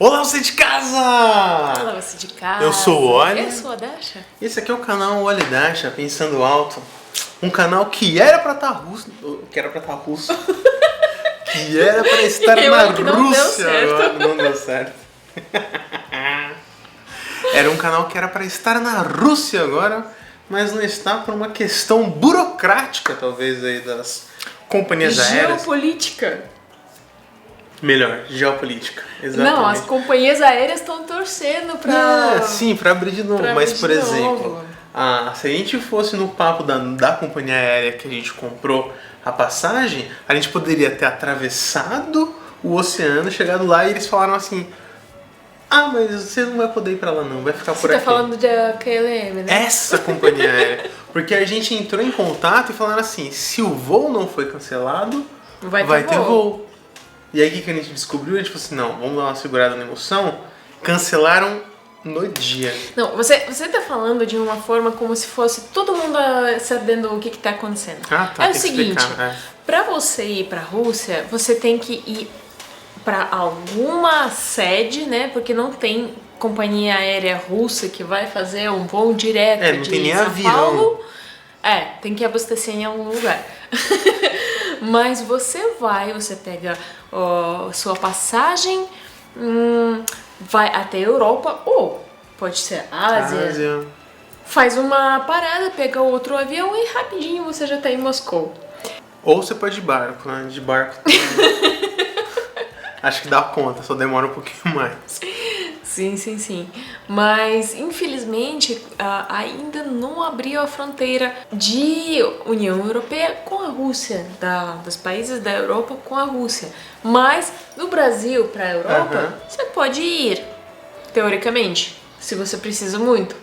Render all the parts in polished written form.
Olá, você de casa! Olá, você de casa. Eu sou o Oli. Eu sou a Dasha. Esse aqui é o canal Oli Dasha, Pensando Alto. Um canal que era pra estar russo. Que era pra estar russo. Que era pra estar na Rússia agora. Não deu certo. Era um canal que era pra estar na Rússia agora, mas não está por uma questão burocrática, talvez, aí das companhias aéreas. Geopolítica. Melhor, geopolítica. Exatamente. Não, as companhias aéreas estão torcendo pra... Sim, pra abrir de novo. Mas, por exemplo, se a gente fosse no papo da companhia aérea que a gente comprou a passagem, a gente poderia ter atravessado o oceano, chegado lá e eles falaram assim: ah, mas você não vai poder ir pra lá não, vai ficar por aqui. Você tá falando da KLM, né? Essa companhia aérea. Porque a gente entrou em contato e falaram assim: se o voo não foi cancelado, vai ter voo. E aí o que a gente descobriu? A gente falou assim: não, vamos dar uma segurada na emoção. Cancelaram no dia. Não, você tá falando de uma forma como se fosse todo mundo sabendo o que tá acontecendo. Ah, tá. É o seguinte, pra você ir pra Rússia, você tem que ir pra alguma sede, né? Porque não tem companhia aérea russa que vai fazer um voo direto não de tem nem São avião. Paulo. Tem que abastecer em algum lugar. Mas você pega sua passagem, vai até a Europa, ou pode ser Ásia. Faz uma parada, pega outro avião e rapidinho você já tá em Moscou. Ou você pode ir de barco, né? De barco. Acho que dá conta, só demora um pouquinho mais. Sim. Mas, infelizmente, ainda não abriu a fronteira de União Europeia com a Rússia, dos países da Europa com a Rússia. Mas, do Brasil para a Europa, você pode ir, teoricamente, se você precisa muito.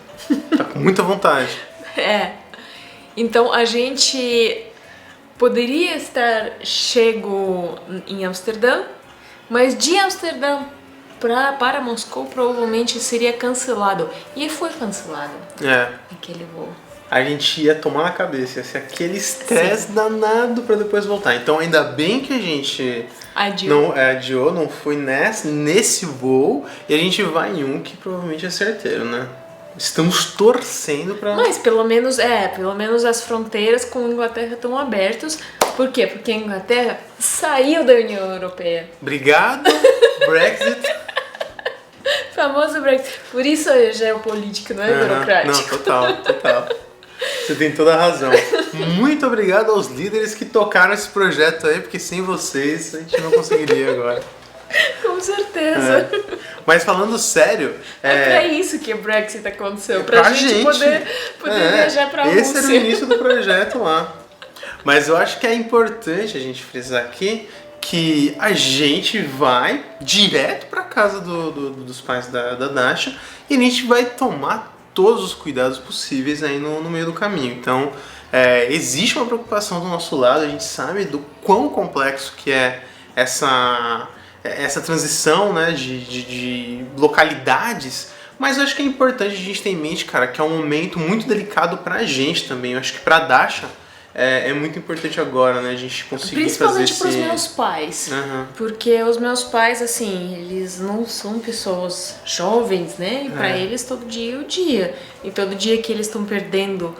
Tá com muita vontade. Então, a gente poderia estar chego em Amsterdã, mas de Amsterdã para Moscou provavelmente seria cancelado. E foi cancelado. Aquele voo. A gente ia tomar na cabeça, ia ser aquele estresse danado pra depois voltar. Então ainda bem que a gente adiou, não foi nesse voo, e a gente vai em um que provavelmente é certeiro, né? Estamos torcendo pra... Mas pelo menos as fronteiras com a Inglaterra estão abertas. Por quê? Porque a Inglaterra saiu da União Europeia. Obrigado, Brexit. Famoso Brexit. Por isso é geopolítica, não é burocrática. Não, total. Você tem toda a razão. Muito obrigado aos líderes que tocaram esse projeto aí, porque sem vocês a gente não conseguiria agora. Com certeza. Mas falando sério... É pra isso que o Brexit aconteceu, pra gente poder viajar pra Rússia. Esse era o início do projeto lá. Mas eu acho que é importante a gente frisar aqui que a gente vai direto pra casa dos pais da Dasha e a gente vai tomar todos os cuidados possíveis aí no meio do caminho. Então, existe uma preocupação do nosso lado, a gente sabe do quão complexo que é essa transição, né, de localidades, mas eu acho que é importante a gente ter em mente, cara, que é um momento muito delicado pra gente também. Eu acho que pra Dasha é muito importante agora, né, a gente conseguir fazer principalmente pros meus pais, porque os meus pais, assim, eles não são pessoas jovens, né, e pra eles todo dia é o dia, e todo dia que eles estão perdendo,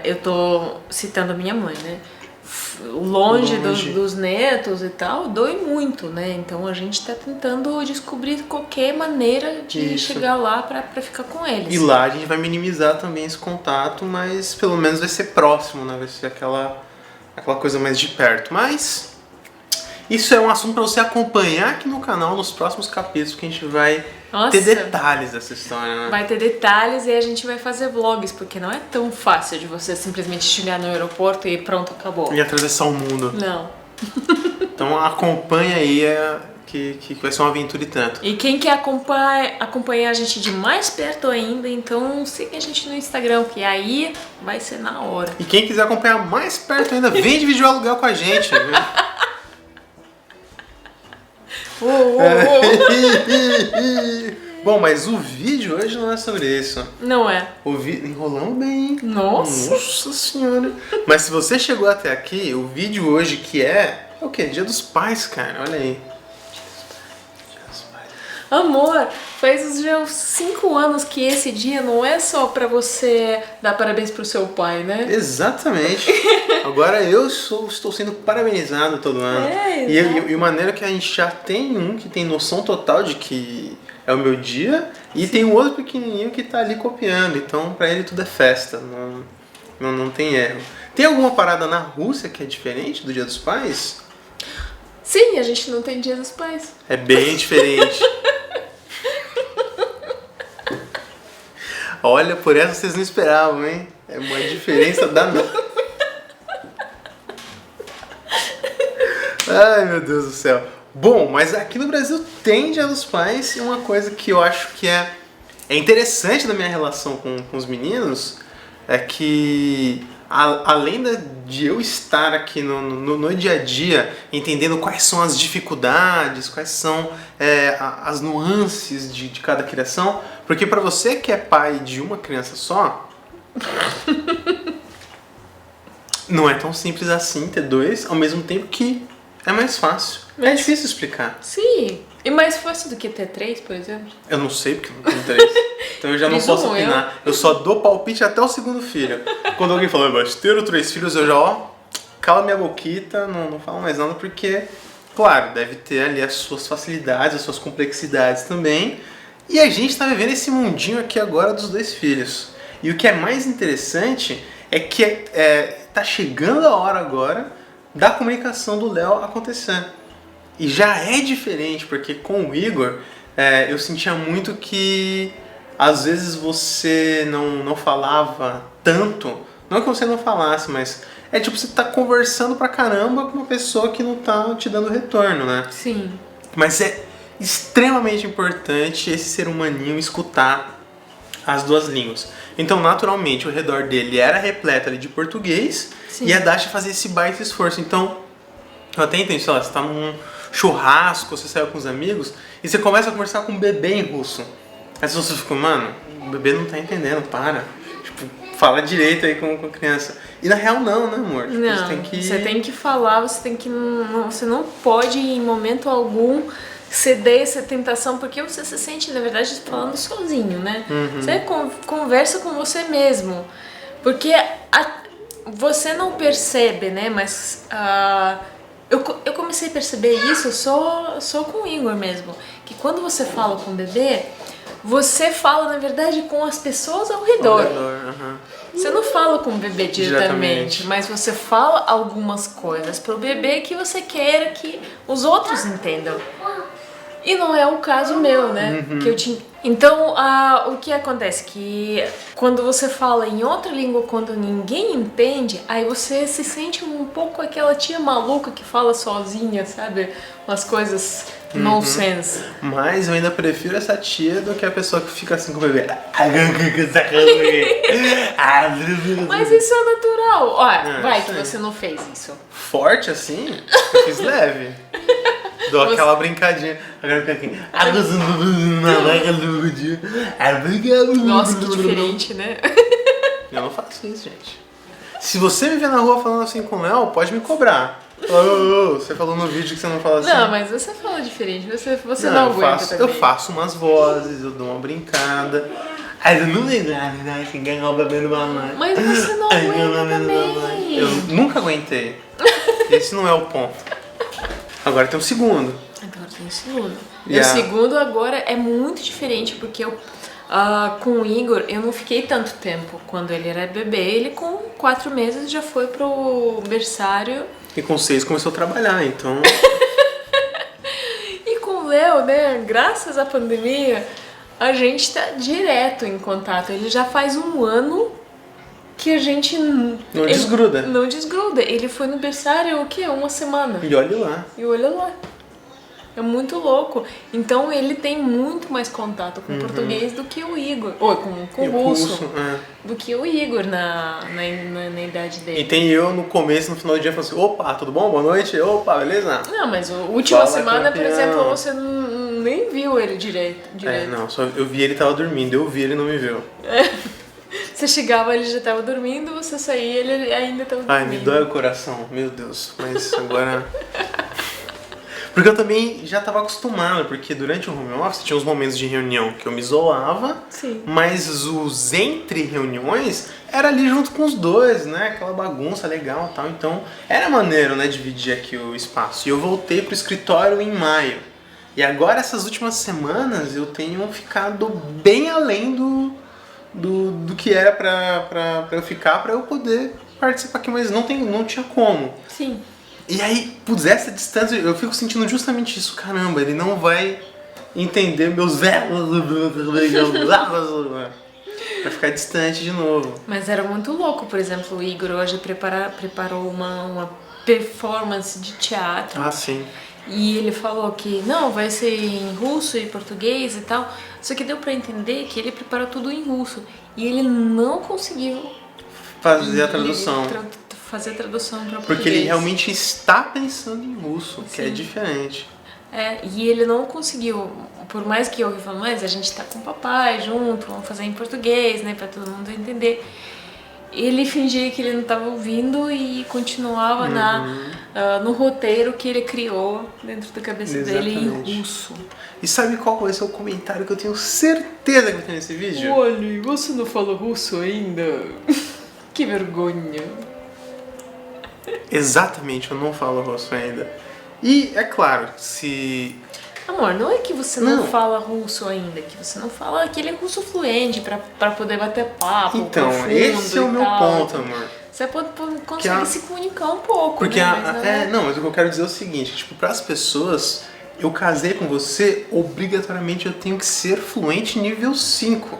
eu tô citando a minha mãe, né, longe. Dos netos e tal, dói muito, né? Então a gente tá tentando descobrir qualquer maneira de chegar lá pra ficar com eles. E lá a gente vai minimizar também esse contato, mas pelo menos vai ser próximo, né? Vai ser aquela coisa mais de perto. Mas isso é um assunto pra você acompanhar aqui no canal nos próximos capítulos, que a gente vai ter detalhes dessa história, né? Vai ter detalhes e a gente vai fazer vlogs, porque não é tão fácil de você simplesmente chegar no aeroporto e pronto, acabou. E atravessar o mundo. Não. Então acompanha aí, que vai ser uma aventura e tanto. E quem quer acompanhar a gente de mais perto ainda, então siga a gente no Instagram, que aí vai ser na hora. E quem quiser acompanhar mais perto ainda, vem dividir o aluguel com a gente, viu? Bom, mas o vídeo hoje não é sobre isso. Não é. Enrolamos bem, hein? Nossa senhora. Mas se você chegou até aqui, o vídeo hoje que é o quê? Dia dos Pais, cara. Olha aí. Amor, faz já uns 5 anos que esse dia não é só pra você dar parabéns pro seu pai, né? Exatamente. Agora eu estou sendo parabenizado todo ano. E maneira que a gente já tem um que tem noção total de que é o meu dia, e tem um outro pequenininho que tá ali copiando. Então pra ele tudo é festa, não tem erro. Tem alguma parada na Rússia que é diferente do Dia dos Pais? Sim, a gente não tem Dia dos Pais. É bem diferente. Olha, por essa vocês não esperavam, hein? É uma diferença danada. Ai, meu Deus do céu. Bom, mas aqui no Brasil tem Dia dos Pais, e uma coisa que eu acho que é interessante da minha relação com os meninos é que, além de eu estar aqui no dia a dia, entendendo quais são as dificuldades, quais são as nuances de cada criação, porque para você que é pai de uma criança só, não é tão simples assim ter dois, ao mesmo tempo que é mais fácil. É difícil explicar. Sim, e mais fácil do que ter 3, por exemplo. Eu não sei porque eu não tenho 3. Então eu já não posso opinar. Eu só dou palpite até o segundo filho. Quando alguém fala, mas ter 3 filhos, eu já, cala minha boquita, não falo mais nada, porque, claro, deve ter ali as suas facilidades, as suas complexidades também. E a gente tá vivendo esse mundinho aqui agora dos 2 filhos. E o que é mais interessante é que tá chegando a hora agora da comunicação do Léo acontecer. E já é diferente, porque com o Igor, eu sentia muito que às vezes você não falava tanto. Não que você não falasse, mas é tipo você tá conversando pra caramba com uma pessoa que não tá te dando retorno, né? Sim. Mas é extremamente importante esse ser humaninho escutar as 2 línguas. Então, naturalmente, o redor dele era repleto ali de português. Sim. E a Dasha fazia esse baita esforço. Então, eu até entendo, sei lá, você tá num churrasco, você saiu com os amigos e você começa a conversar com um bebê em russo. Aí você fica, mano, o bebê não tá entendendo, para. Tipo, fala direito aí com a criança. E na real não, né, amor? Tipo, não, você tem que falar, você não pode em momento algum ceder essa tentação, porque você se sente, na verdade, falando sozinho, né? Uhum. Você conversa com você mesmo. Porque você não percebe, né? Mas eu comecei a perceber isso só com o Igor mesmo. Que quando você fala com o bebê, você fala, na verdade, com as pessoas ao redor. Uhum. Você não fala com o bebê diretamente, mas você fala algumas coisas pro bebê que você quer que os outros entendam. E não é o caso meu, né? Uhum. Que eu tinha... Então, o que acontece? Que quando você fala em outra língua, quando ninguém entende, aí você se sente um pouco aquela tia maluca que fala sozinha, sabe? Umas coisas nonsense. Mas eu ainda prefiro essa tia do que a pessoa que fica assim com o bebê. Mas isso é natural. Olha, vai que você não fez isso. Forte assim? Eu fiz leve. Dou aquela brincadinha. Agora fica aqui. Nossa, que diferente, né? Eu não faço isso, gente. Se você me ver na rua falando assim com o Léo, pode me cobrar. Você falou no vídeo que você não fala assim. Não, mas você fala diferente. Você não aguenta também. Eu faço umas vozes, eu dou uma brincada. Mas você não aguenta também. Eu nunca aguentei. Esse não é o ponto. Agora tem o segundo. Agora tem o segundo. E o segundo agora é muito diferente, porque com o Igor eu não fiquei tanto tempo. Quando ele era bebê, ele com 4 meses já foi pro berçário. E com 6 começou a trabalhar, então... E com o Léo, né, graças à pandemia, a gente tá direto em contato. Ele já faz 1 ano que a gente... Não desgruda. Não desgruda. Ele foi no berçário, o quê? 1 semana. E olha lá. É muito louco. Então ele tem muito mais contato com o português do que o Igor. Ou com o russo. Do que o Igor na idade dele. E tem eu no começo, no final do dia, falando assim, opa, tudo bom? Boa noite? Opa, beleza? Não, mas a última semana, por exemplo, você nem viu ele direito. Não, só eu vi ele tava dormindo, eu vi ele não me viu. Você chegava, ele já tava dormindo, você saía, ele ainda tava dormindo. Ai, me dói o coração, meu Deus. Mas agora... Porque eu também já estava acostumado, porque durante o home office tinha uns momentos de reunião que eu me isolava, Sim. mas os entre reuniões era ali junto com os dois, né? Aquela bagunça legal e tal. Então era maneiro, né, dividir aqui o espaço. E eu voltei pro escritório em maio. E agora essas últimas semanas eu tenho ficado bem além do que era pra eu ficar, pra eu poder participar aqui, mas não tinha como. Sim. E aí, putz, essa distância, eu fico sentindo justamente isso. Caramba, ele não vai entender meus vai ficar distante de novo. Mas era muito louco, por exemplo, o Igor hoje preparou uma performance de teatro. Ah, sim. E ele falou que não, vai ser em russo e português e tal. Só que deu pra entender que ele preparou tudo em russo. E ele não conseguiu Fazer a tradução. Fazer a tradução para português. Porque ele realmente está pensando em russo, que é diferente. E ele não conseguiu, por mais que eu falo, mas a gente tá com o papai junto, vamos fazer em português, né, pra todo mundo entender. Ele fingia que ele não estava ouvindo e continuava no roteiro que ele criou dentro da cabeça dele em russo. E sabe qual vai ser o comentário que eu tenho certeza que vai ter nesse vídeo? Olha, você não fala russo ainda? Que vergonha. Exatamente, eu não falo russo ainda. E é claro, se... Amor, não é que você não fala russo ainda, que você não fala aquele russo fluente pra poder bater papo. Então, esse é o meu ponto, amor. Você pode conseguir se comunicar um pouco, porque né? mas o que eu quero dizer é o seguinte, tipo, pras pessoas, eu casei com você, obrigatoriamente eu tenho que ser fluente nível 5.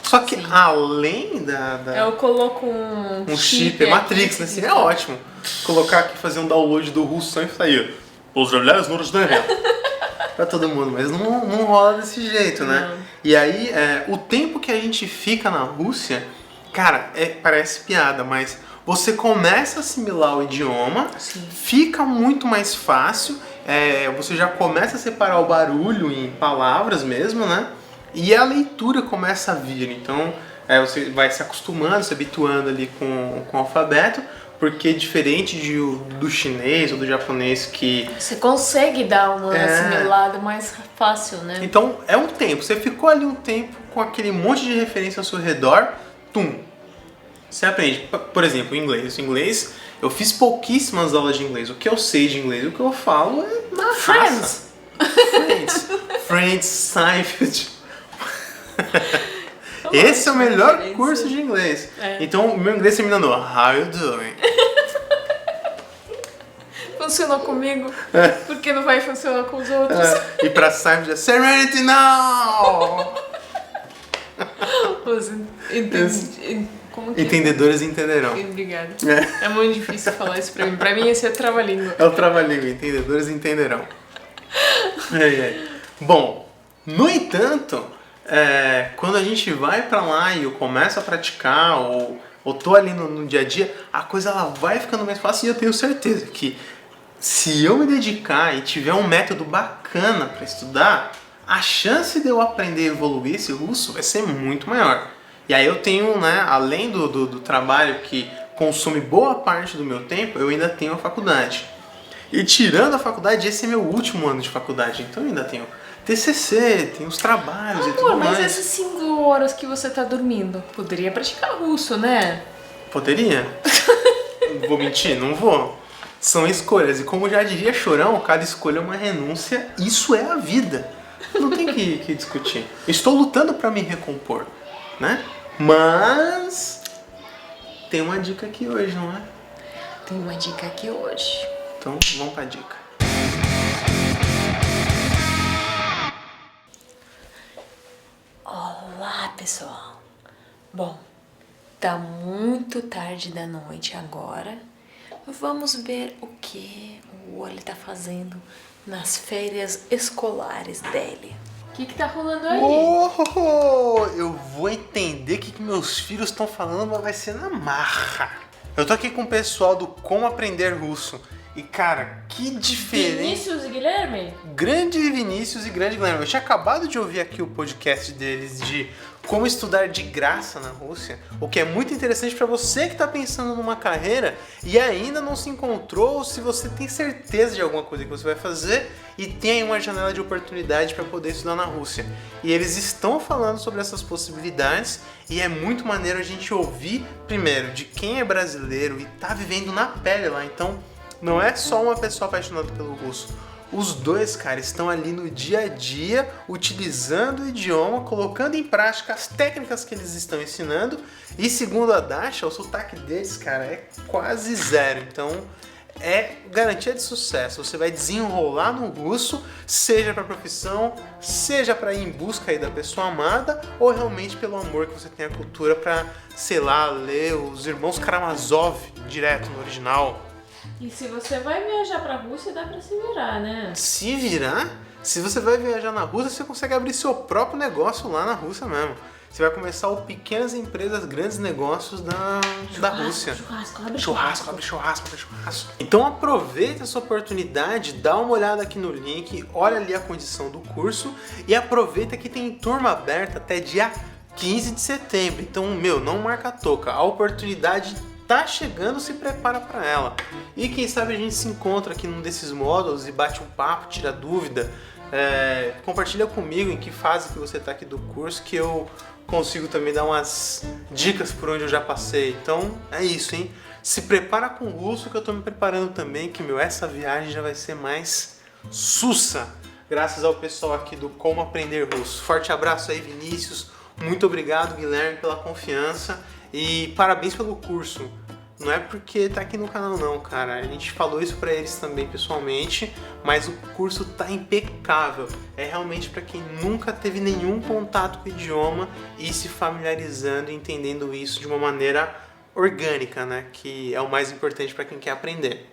Só que além da... Eu coloco um chip, Matrix, né? Assim, é ótimo. Colocar aqui, fazer um download do russo e sair. Pozdravляю, pra todo mundo, mas não rola desse jeito, né? Não. E aí, o tempo que a gente fica na Rússia, cara, parece piada, mas você começa a assimilar o idioma, fica muito mais fácil, você já começa a separar o barulho em palavras mesmo, né? E a leitura começa a vir, então você vai se acostumando, se habituando ali com o alfabeto, porque diferente do chinês ou do japonês que... Você consegue dar uma assimilada mais fácil, né? Então é um tempo, você ficou ali um tempo com aquele monte de referência ao seu redor, você aprende. Por exemplo, inglês. O inglês, eu fiz pouquíssimas aulas de inglês. O que eu sei de inglês, o que eu falo é na raça. Friends, Seinfeld... Esse é o melhor curso de inglês. Então, o meu inglês terminando, how you doing? Funcionou comigo, porque não vai funcionar com os outros. E pra Seinfeld é Serenity now! Entendedores entenderão. Obrigada. É muito difícil falar isso pra mim. Pra mim, esse é trava-língua. É o trava-língua, entendedores entenderão. Bom, no entanto... quando a gente vai pra lá e eu começo a praticar ou tô ali no dia a dia, a coisa ela vai ficando mais fácil e eu tenho certeza que se eu me dedicar e tiver um método bacana pra estudar, a chance de eu aprender e evoluir esse russo vai ser muito maior. E aí eu tenho, né, além do trabalho que consome boa parte do meu tempo, eu ainda tenho a faculdade. E tirando a faculdade, esse é meu último ano de faculdade, então eu ainda tenho TCC, tem os trabalhos e tudo mais. Mas essas 5 horas que você tá dormindo, poderia praticar russo, né? Poderia. Vou mentir? Não vou. São escolhas. E como já diria Chorão, cada escolha é uma renúncia. Isso é a vida. Não tem que discutir. Estou lutando para me recompor, né? Mas tem uma dica aqui hoje, não é? Tem uma dica aqui hoje. Então, vamos pra dica. Olá, pessoal. Bom, tá muito tarde da noite agora. Vamos ver o que o Oli tá fazendo nas férias escolares dele. O que tá rolando aí? Eu vou entender o que meus filhos estão falando, mas vai ser na marra. Eu tô aqui com o pessoal do Como Aprender Russo. E cara, que diferente. Vinícius e Guilherme? Grande Vinícius e grande Guilherme. Eu tinha acabado de ouvir aqui o podcast deles de como estudar de graça na Rússia, o que é muito interessante para você que está pensando numa carreira e ainda não se encontrou, ou se você tem certeza de alguma coisa que você vai fazer e tem aí uma janela de oportunidade para poder estudar na Rússia. E eles estão falando sobre essas possibilidades e é muito maneiro a gente ouvir, primeiro, de quem é brasileiro e está vivendo na pele lá. Então, não é só uma pessoa apaixonada pelo russo. Os dois, cara, estão ali no dia a dia, utilizando o idioma, colocando em prática as técnicas que eles estão ensinando. E segundo a Dasha, o sotaque deles, cara, é quase zero. Então, é garantia de sucesso. Você vai desenrolar no russo, seja para profissão, seja para ir em busca aí da pessoa amada, ou realmente pelo amor que você tem à cultura para, sei lá, ler os Irmãos Karamazov direto no original. E se você vai viajar pra Rússia, dá pra se virar, né? Se virar? Se você vai viajar na Rússia, você consegue abrir seu próprio negócio lá na Rússia mesmo. Você vai começar o pequenas empresas, grandes negócios da Rússia. Abre churrasco. Então aproveita essa oportunidade, dá uma olhada aqui no link, olha ali a condição do curso e aproveita que tem turma aberta até dia 15 de setembro. Então, não marca a toca. A oportunidade tá chegando, se prepara para ela. E quem sabe a gente se encontra aqui num desses módulos e bate um papo, tira dúvida. Compartilha comigo em que fase que você tá aqui do curso, que eu consigo também dar umas dicas por onde eu já passei. Então é isso, hein? Se prepara com o russo que eu tô me preparando também, que essa viagem já vai ser mais sussa, graças ao pessoal aqui do Como Aprender Russo. Forte abraço aí, Vinícius. Muito obrigado, Guilherme, pela confiança. E parabéns pelo curso. Não é porque tá aqui no canal não, cara. A gente falou isso pra eles também pessoalmente, mas o curso tá impecável. É realmente pra quem nunca teve nenhum contato com o idioma e se familiarizando e entendendo isso de uma maneira orgânica, né? Que é o mais importante pra quem quer aprender.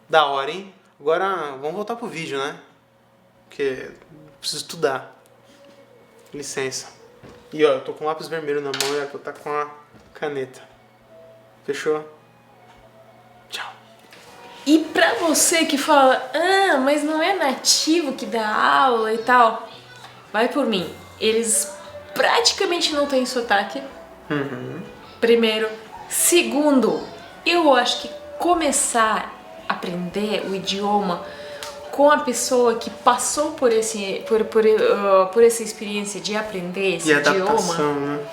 Da hora, hein? Agora vamos voltar pro vídeo, né? Porque eu preciso estudar. Licença. E ó, eu tô com um lápis vermelho na mão e eu tô com a caneta. Fechou? Tchau. E pra você que fala, mas não é nativo que dá aula e tal, vai por mim. Eles praticamente não têm sotaque. Primeiro. Segundo, eu acho que começar a aprender o idioma com a pessoa que passou por essa experiência de aprender esse idioma, né?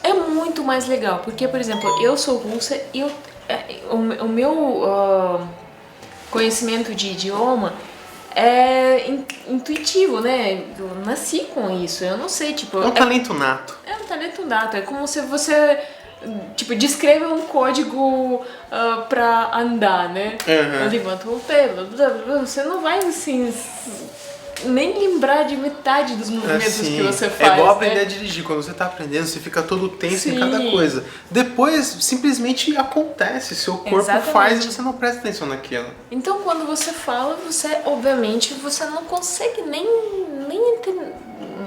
É muito mais legal, porque, por exemplo, eu sou russa e o meu conhecimento de idioma é intuitivo, né? Eu nasci com isso, eu não sei, tipo... É um talento nato. É um talento nato, é como se você, tipo, descreve um código pra andar, né? Levanta o pé, você não vai, assim... nem lembrar de metade dos movimentos que você faz. É igual aprender a dirigir. Quando você tá aprendendo, você fica todo tenso em cada coisa. Depois, simplesmente acontece. Seu corpo faz e você não presta atenção naquilo. Então, quando você fala, você, obviamente, você não consegue nem entender.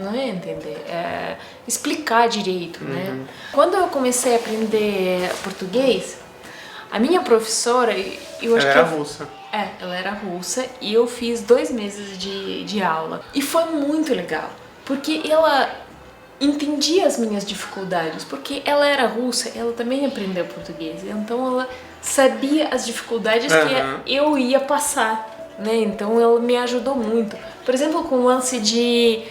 Não é entender, é explicar direito, né? Quando eu comecei a aprender português, a minha professora... Ela era russa. Ela era russa e eu fiz 2 meses de aula. E foi muito legal, porque ela entendia as minhas dificuldades, porque ela era russa, ela também aprendeu português, então ela sabia as dificuldades que eu ia passar, né? Então ela me ajudou muito. Por exemplo, com o lance de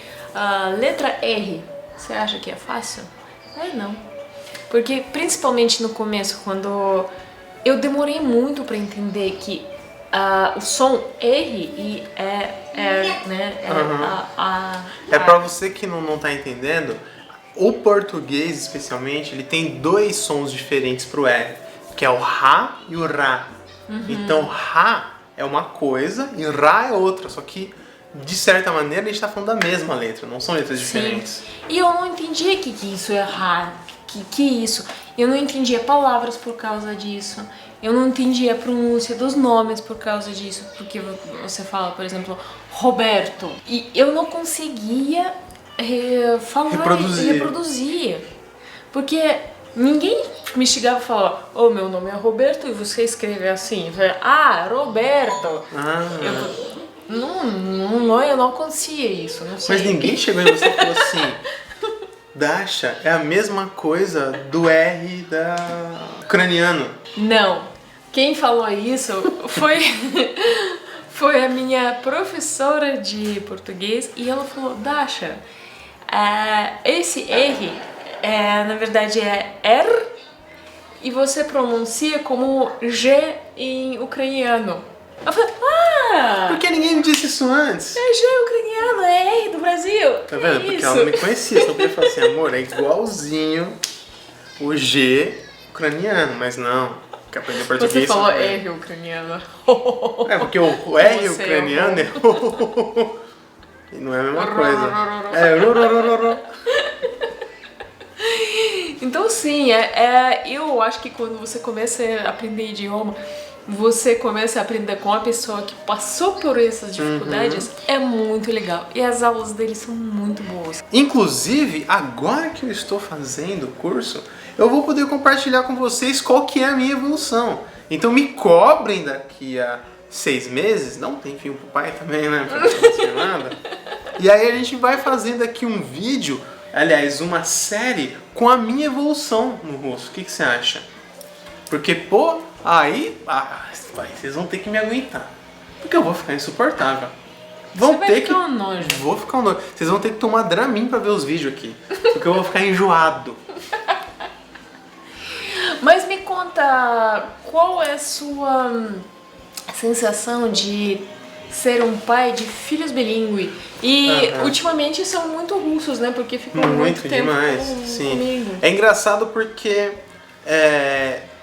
letra R, você acha que é fácil? Não. Porque principalmente no começo, quando eu demorei muito para entender que o som R e né? Pra você que não tá entendendo, o português especialmente, ele tem 2 sons diferentes pro R, que é o Rá e o Rá. Então Rá é uma coisa e Rá é outra, só que de certa maneira a gente tá falando da mesma letra, não são letras diferentes. E eu não entendia que isso é Rá, que isso. Eu não entendia palavras por causa disso. Eu não entendia a pronúncia dos nomes por causa disso, porque você fala, por exemplo, Roberto, e eu não conseguia falar e reproduzir, porque ninguém me chegava e falava, meu nome é Roberto e você escreve assim, Roberto. Eu não acontecia isso, não sei. Mas ninguém chegou em você e falou assim, Dasha é a mesma coisa do R da ucraniano. Não. Quem falou isso foi, foi a minha professora de português e ela falou, Dasha, esse R, na verdade é R e você pronuncia como G em ucraniano. Eu falei, Por que ninguém me disse isso antes? é G ucraniano, é R do Brasil. Tá vendo? Porque ela não me conhecia, só podia falar assim, amor, é igualzinho o G ucraniano, mas não, quer aprender português. Você falou também. R ucraniano. Porque o R Você ucraniano e não é a mesma coisa. Então sim, eu acho que quando você começa a aprender idioma, você começa a aprender com a pessoa que passou por essas dificuldades, é muito legal. E as aulas deles são muito boas. Inclusive, agora que eu estou fazendo o curso, eu vou poder compartilhar com vocês qual que é a minha evolução. Então me cobrem daqui a 6 meses, não tem fim pro pai também, né? Pra não acontecer nada. E aí a gente vai fazendo aqui um vídeo, aliás, uma série com a minha evolução no russo. O que você acha? Porque, pô, aí vocês vão ter que me aguentar. Porque eu vou ficar insuportável. Você vai ficar um nojo. Vou ficar um nojo. Vocês vão ter que tomar Dramin pra ver os vídeos aqui. Porque eu vou ficar enjoado. Mas me conta, qual é a sua sensação de ser um pai de filhos bilíngue? E ultimamente são muito russos, né? Porque ficam muito tempo demais. comigo. É engraçado porque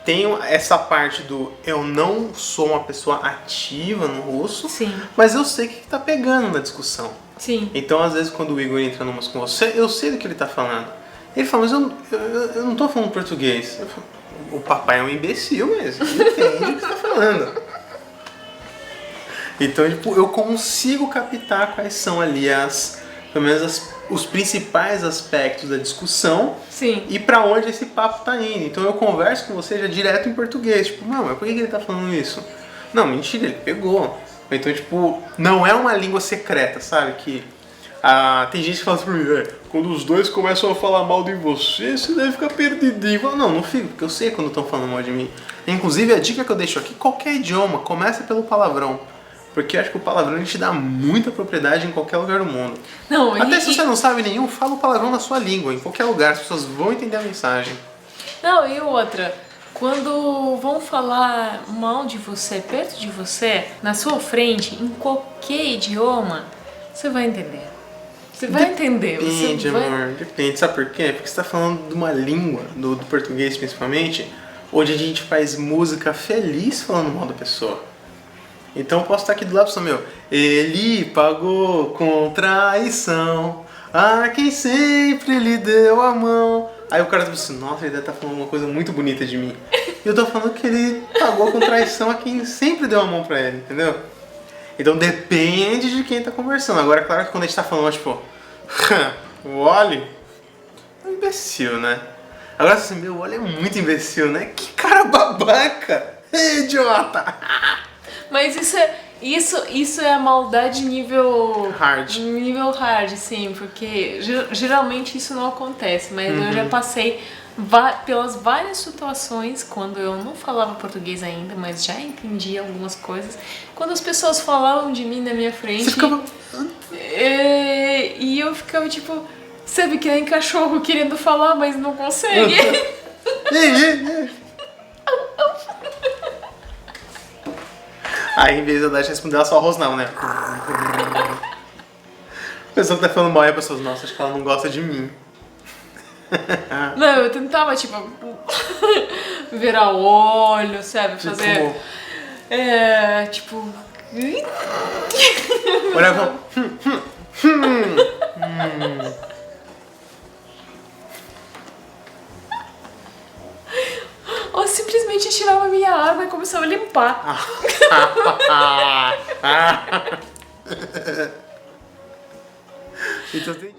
tem essa parte do eu não sou uma pessoa ativa no russo, Sim. mas eu sei o que tá pegando na discussão. Sim. Então, às vezes, quando o Igor entra numas com você, eu sei do que ele tá falando. Ele fala, mas eu não tô falando português. Eu falo, o papai é um imbecil mesmo, ele entende o que você tá falando. Então, tipo, eu consigo captar quais são ali pelo menos os principais aspectos da discussão. Sim. E pra onde esse papo tá indo. Então eu converso com você já direto em português. Tipo, não, mas por que ele tá falando isso? Não, mentira, ele pegou. Então, tipo, não é uma língua secreta, sabe? Que tem gente que fala assim pra mim, quando os dois começam a falar mal de você, você deve ficar perdidinho. Eu falo, não fico, porque eu sei quando estão falando mal de mim. Inclusive, a dica que eu deixo aqui, qualquer idioma, começa pelo palavrão. Porque eu acho que o palavrão a gente dá muita propriedade em qualquer lugar do mundo. Não, Até se você não sabe nenhum, fala o palavrão na sua língua, em qualquer lugar, as pessoas vão entender a mensagem. Não, e outra, quando vão falar mal de você, perto de você, na sua frente, em qualquer idioma, você vai entender. Você vai entender. Depende, amor, depende. Sabe por quê? Porque você tá falando de uma língua, do português principalmente, onde a gente faz música feliz falando mal da pessoa. Então eu posso estar aqui do lado e falar, ele pagou com traição a quem sempre lhe deu a mão. Aí o cara tá assim, nossa, ele deve estar falando uma coisa muito bonita de mim. E eu tô falando que ele pagou com traição a quem sempre deu a mão pra ele, entendeu? Então depende de quem tá conversando. Agora é claro que quando a gente tá falando, tipo, o Oli é um imbecil, né? Agora assim, meu, o Oli é muito imbecil, né? Que cara babaca! Idiota! Mas isso é a maldade nível hard. Nível hard, sim, porque geralmente isso não acontece, mas eu já passei pelas várias situações quando eu não falava português ainda, mas já entendia algumas coisas. Quando as pessoas falavam de mim na minha frente. Você ficava... E eu ficava tipo, sabe, que nem cachorro querendo falar, mas não consegue. Aí, em vez de eu responder, ela só rosnava, né? A pessoa que tá falando mal e a pessoa, nossa, acho que ela não gosta de mim. Não, eu tentava, tipo, virar o olho, sabe? Fazer. Tipo. Olhava. Ou simplesmente tirava minha água e começava a limpar. Então tem...